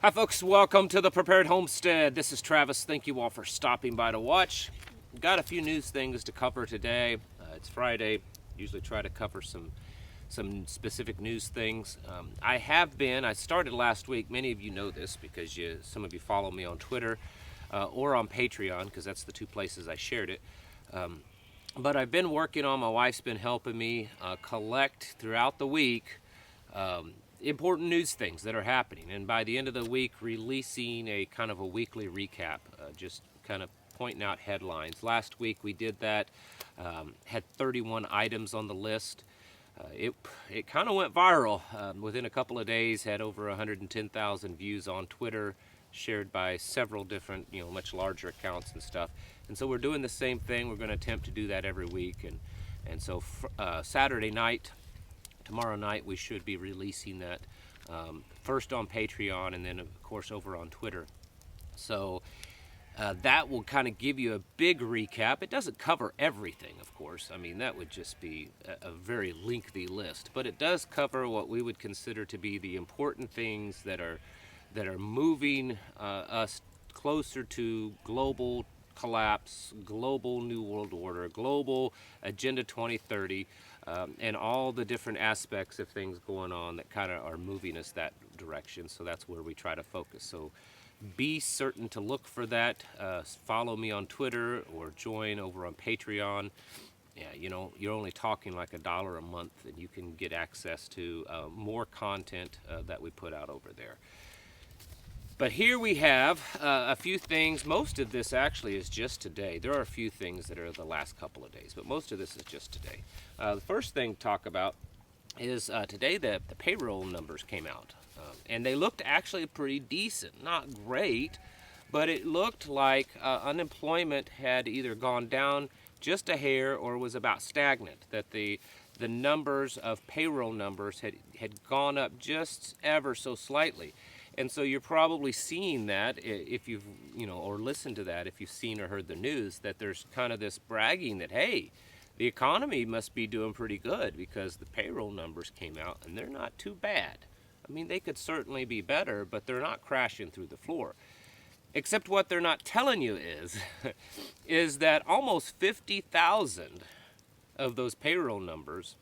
Hi folks, welcome to the Prepared Homestead. This is Travis. Thank you all for stopping by to watch. Got a few news things to cover today. It's Friday. Usually try to cover some specific news things. I started last week. Many of you know this because some of you follow me on Twitter or on Patreon, because that's the two places I shared it. But I've been working on, my wife's been helping me collect throughout the week important news things that are happening, and by the end of the week releasing a kind of a weekly recap, just kind of pointing out headlines. Last week we did that, had 31 items on the list. It kind of went viral within a couple of days, had over 110,000 views on Twitter, shared by several different, much larger accounts and stuff. And so we're doing the same thing. We're going to attempt to do that every week, and so Saturday night, tomorrow night, we should be releasing that first on Patreon and then of course over on Twitter. So that will kind of give you a big recap. It doesn't cover everything, of course. I mean, that would just be a very lengthy list, but it does cover what we would consider to be the important things that are moving us closer to global collapse, global New World Order, global Agenda 2030, and all the different aspects of things going on that kind of are moving us that direction. So that's where we try to focus. So be certain to look for that. Follow me on Twitter or join over on Patreon. Yeah, you're only talking like $1 a month, and you can get access to more content that we put out over there. But here we have a few things. Most of this actually is just today. There are a few things that are the last couple of days, but most of this is just today. The first thing to talk about is today the payroll numbers came out. And they looked actually pretty decent. Not great, but it looked like unemployment had either gone down just a hair or was about stagnant. That the numbers of payroll numbers had gone up just ever so slightly. And so you're probably seeing that if you've, or listened to that, if you've seen or heard the news, that there's kind of this bragging that, hey, the economy must be doing pretty good because the payroll numbers came out and they're not too bad. I mean, they could certainly be better, but they're not crashing through the floor. Except what they're not telling you is that almost 50,000 of those payroll numbers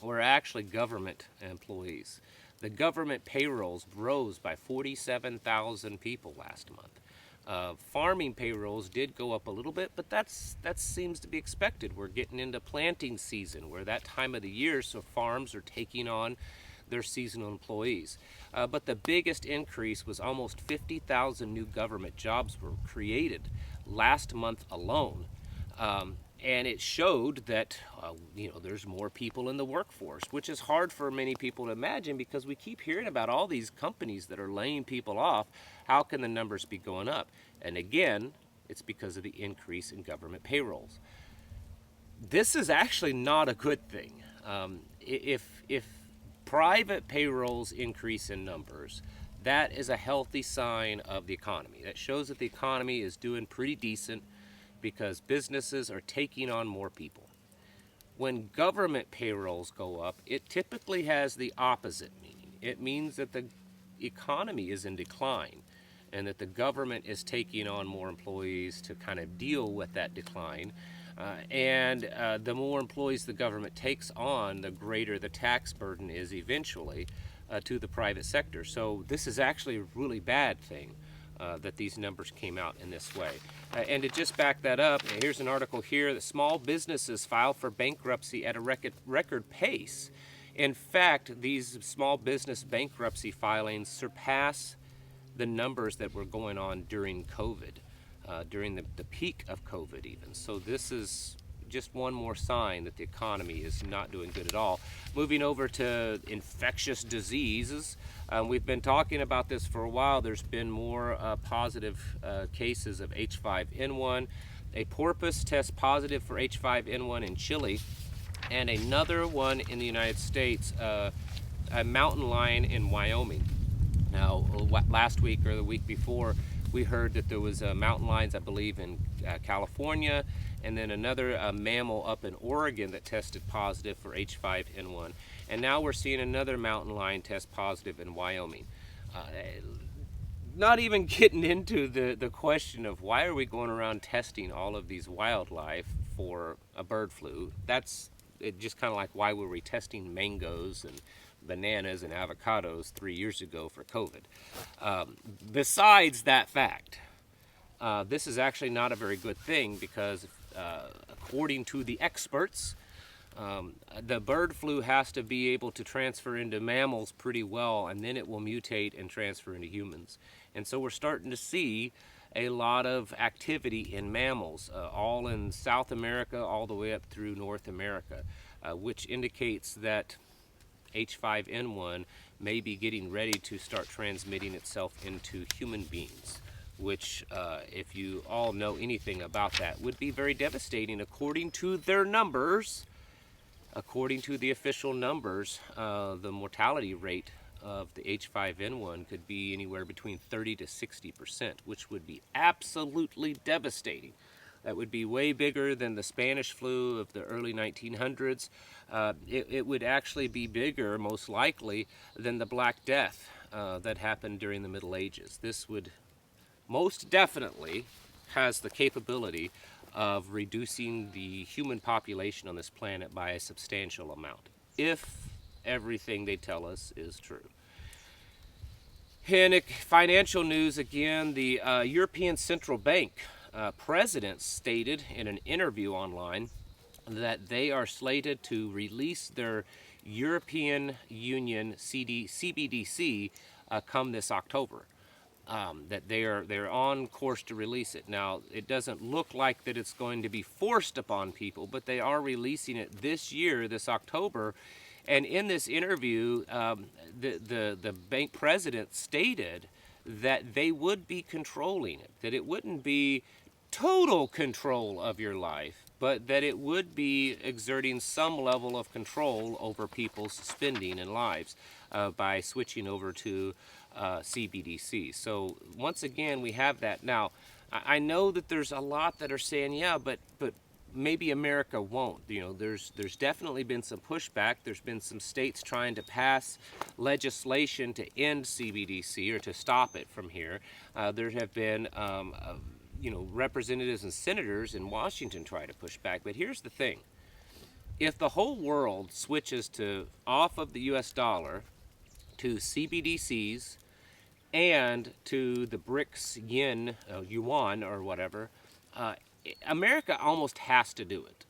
were actually government employees. The government payrolls rose by 47,000 people last month. Farming payrolls did go up a little bit, but that seems to be expected. We're getting into planting season, where that time of the year, so farms are taking on their seasonal employees. But the biggest increase was almost 50,000 new government jobs were created last month alone. And it showed that, there's more people in the workforce, which is hard for many people to imagine because we keep hearing about all these companies that are laying people off. How can the numbers be going up? And again, it's because of the increase in government payrolls. This is actually not a good thing. If private payrolls increase in numbers, that is a healthy sign of the economy. That shows that the economy is doing pretty decent, because businesses are taking on more people. When government payrolls go up, it typically has the opposite meaning. It means that the economy is in decline and that the government is taking on more employees to kind of deal with that decline. And the more employees the government takes on, the greater the tax burden is eventually to the private sector. So this is actually a really bad thing. That these numbers came out in this way. And to just back that up, here's an article here that small businesses file for bankruptcy at a record pace. In fact, these small business bankruptcy filings surpass the numbers that were going on during COVID, during the peak of COVID even. So this is just one more sign that the economy is not doing good at all. Moving over to infectious diseases, we've been talking about this for a while. There's been more positive cases of H5N1. A porpoise tests positive for H5N1 in Chile, and another one in the United States, a mountain lion in Wyoming. Now, last week or the week before, we heard that there was mountain lions, I believe, in California, and then another mammal up in Oregon that tested positive for H5N1. And now we're seeing another mountain lion test positive in Wyoming. not even getting into the question of why are we going around testing all of these wildlife for a bird flu. That's it, just kind of like why were we testing mangoes and bananas and avocados 3 years ago for COVID. Besides that fact, this is actually not a very good thing because according to the experts, the bird flu has to be able to transfer into mammals pretty well, and then it will mutate and transfer into humans. And so we're starting to see a lot of activity in mammals, all in South America, all the way up through North America, which indicates that H5N1 may be getting ready to start transmitting itself into human beings, which, if you all know anything about that, would be very devastating according to their numbers. According to the official numbers, the mortality rate of the H5N1 could be anywhere between 30 to 60%, which would be absolutely devastating. That would be way bigger than the Spanish flu of the early 1900s. It would actually be bigger, most likely, than the Black Death that happened during the Middle Ages. This would most definitely has the capability of reducing the human population on this planet by a substantial amount, if everything they tell us is true. In financial news, again, the European Central Bank president stated in an interview online that they are slated to release their European Union CBDC come this October. That they're on course to release it. Now, it doesn't look like that it's going to be forced upon people, but they are releasing it this year, this October. And in this interview, the bank president stated that they would be controlling it, that it wouldn't be total control of your life, but that it would be exerting some level of control over people's spending and lives by switching over to CBDC. So once again, we have that. Now, I know that there's a lot that are saying, yeah, but maybe America won't. You know, there's definitely been some pushback. There's been some states trying to pass legislation to end CBDC or to stop it from here. There have been representatives and senators in Washington try to push back. But here's the thing. If the whole world switches off of the US dollar to CBDCs and to the BRICS yuan or whatever, America almost has to do it.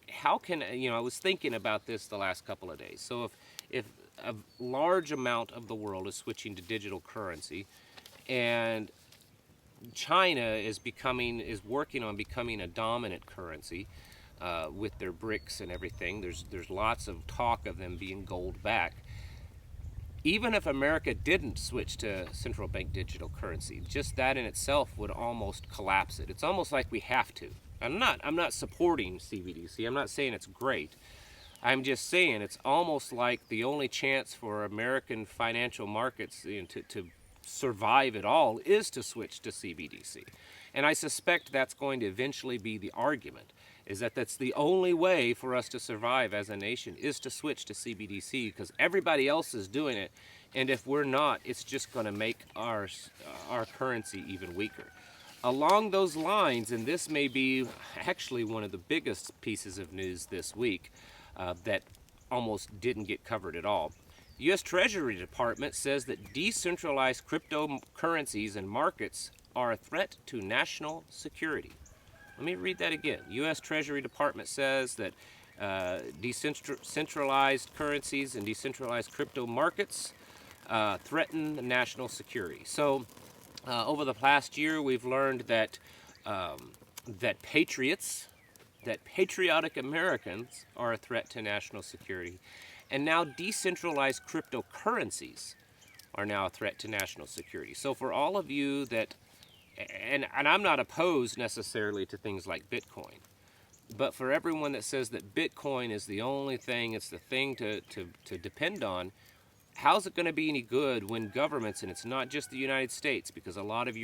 How can, I was thinking about this the last couple of days. So if a large amount of the world is switching to digital currency, and China is working on becoming a dominant currency with their BRICS and everything, there's lots of talk of them being gold back. Even if America didn't switch to central bank digital currency, just that in itself would almost collapse it. It's almost like we have to. I'm not supporting CBDC. I'm not saying it's great. I'm just saying it's almost like the only chance for American financial markets to survive at all is to switch to CBDC. And I suspect that's going to eventually be the argument, is that that's the only way for us to survive as a nation is to switch to CBDC, because everybody else is doing it, and if we're not, it's just going to make our currency even weaker. Along those lines, and this may be actually one of the biggest pieces of news this week that almost didn't get covered at all. The U.S. Treasury Department says that decentralized cryptocurrencies and markets are a threat to national security. Let me read that again. U.S. Treasury Department says that decentralized currencies and decentralized crypto markets threaten national security. So over the past year, we've learned that patriotic Americans are a threat to national security. And now decentralized cryptocurrencies are now a threat to national security. So for all of you that, and I'm not opposed necessarily to things like Bitcoin, but for everyone that says that Bitcoin is the only thing, it's the thing to depend on, how's it going to be any good when governments, and it's not just the United States, because a lot of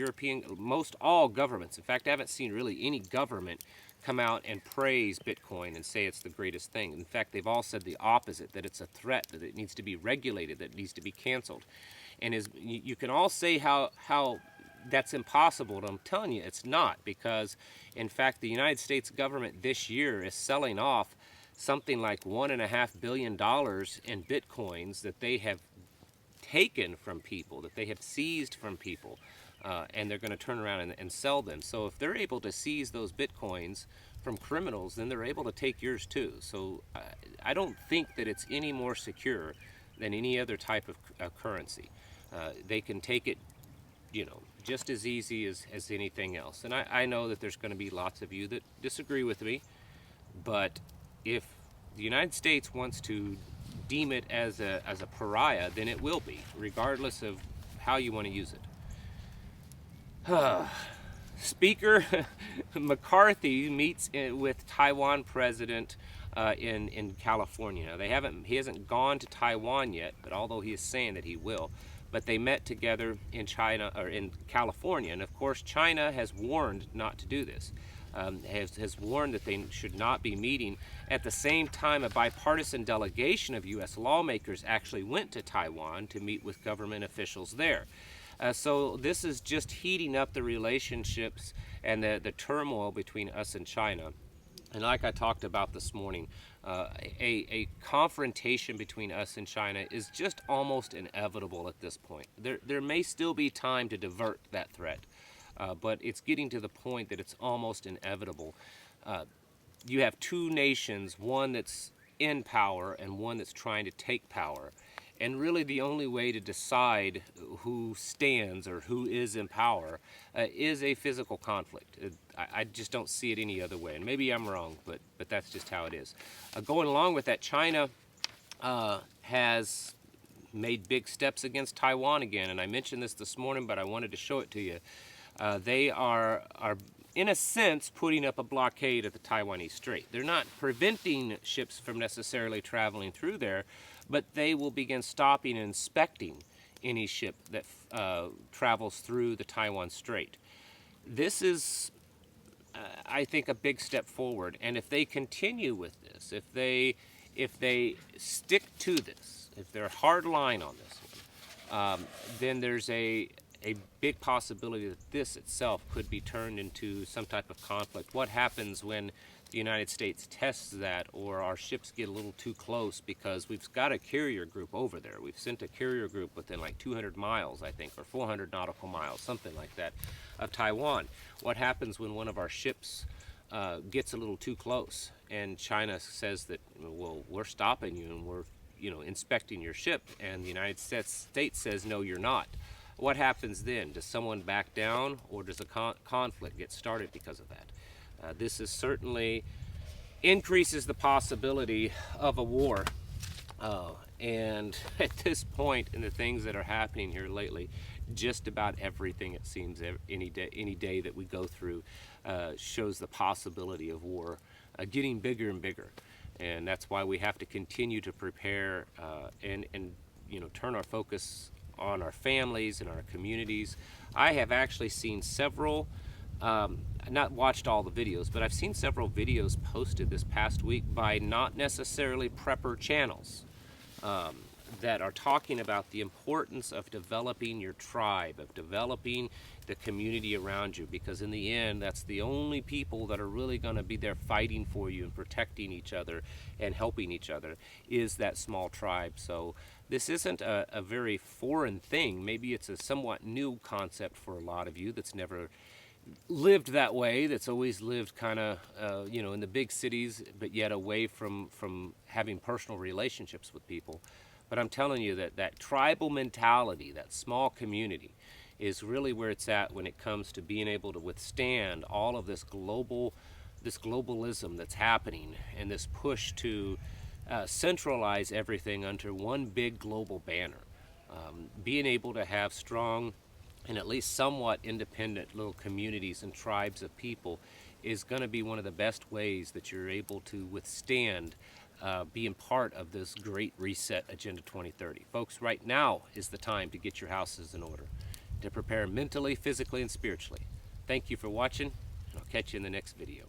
most all governments, in fact, I haven't seen really any government come out and praise Bitcoin and say it's the greatest thing. In fact, they've all said the opposite, that it's a threat, that it needs to be regulated, that it needs to be canceled. And you can all say how that's impossible. And I'm telling you, it's not, because in fact the United States government this year is selling off something like $1.5 billion in bitcoins that they have taken from people, that they have seized from people, and they're going to turn around and sell them. So if they're able to seize those bitcoins from criminals, then they're able to take yours too. So I don't think that it's any more secure than any other type of currency. They can take it, you know, just as easy as anything else. And I know that there's going to be lots of you that disagree with me, but if the United States wants to deem it as a pariah, then it will be, regardless of how you want to use it. Speaker McCarthy meets with Taiwan President in California. Now, he hasn't gone to Taiwan yet, but although he is saying that he will. But they met together in China, or in California, and of course China has warned not to do this. Has warned that they should not be meeting. At the same time, a bipartisan delegation of U.S. lawmakers actually went to Taiwan to meet with government officials there. So this is just heating up the relationships and the turmoil between us and China. And like I talked about this morning, a confrontation between us and China is just almost inevitable at this point. There may still be time to divert that threat, but it's getting to the point that it's almost inevitable. You have two nations, one that's in power and one that's trying to take power. And really the only way to decide who stands or who is in power is a physical conflict. I just don't see it any other way. And maybe I'm wrong, but that's just how it is. Going along with that, China has made big steps against Taiwan again. And I mentioned this morning, but I wanted to show it to you. They are in a sense putting up a blockade at the Taiwanese Strait. They're not preventing ships from necessarily traveling through there, but they will begin stopping and inspecting any ship that travels through the Taiwan Strait. This is, I think, a big step forward. And if they continue with this, if they stick to this, if they're hard line on this one, then there's a big possibility that this itself could be turned into some type of conflict. What happens when the United States tests that, or our ships get a little too close, because we've got a carrier group over there. We've sent a carrier group within like 200 miles, I think, or 400 nautical miles, something like that, of Taiwan. What happens when one of our ships gets a little too close and China says that, well, we're stopping you and we're, you know, inspecting your ship, and the United States says, no, you're not? What happens then? Does someone back down, or does a conflict get started because of that? This is certainly increases the possibility of a war. And at this point, in the things that are happening here lately, just about everything, it seems, any day that we go through shows the possibility of war getting bigger and bigger. And that's why we have to continue to prepare and you know, turn our focus on our families and our communities. I have actually seen several, not watched all the videos, but I've seen several videos posted this past week by not necessarily prepper channels that are talking about the importance of developing your tribe, of developing the community around you, because in the end, that's the only people that are really going to be there fighting for you and protecting each other and helping each other, is that small tribe. So this isn't a very foreign thing. Maybe it's a somewhat new concept for a lot of you that's never lived that way, that's always lived kind of, you know, in the big cities, but yet away from having personal relationships with people. But I'm telling you that tribal mentality, that small community, is really where it's at when it comes to being able to withstand all of this globalism that's happening, and this push to centralize everything under one big global banner. Being able to have strong and at least somewhat independent little communities and tribes of people is going to be one of the best ways that you're able to withstand being part of this great reset Agenda 2030. Folks, right now is the time to get your houses in order, to prepare mentally, physically, and spiritually. Thank you for watching, and I'll catch you in the next video.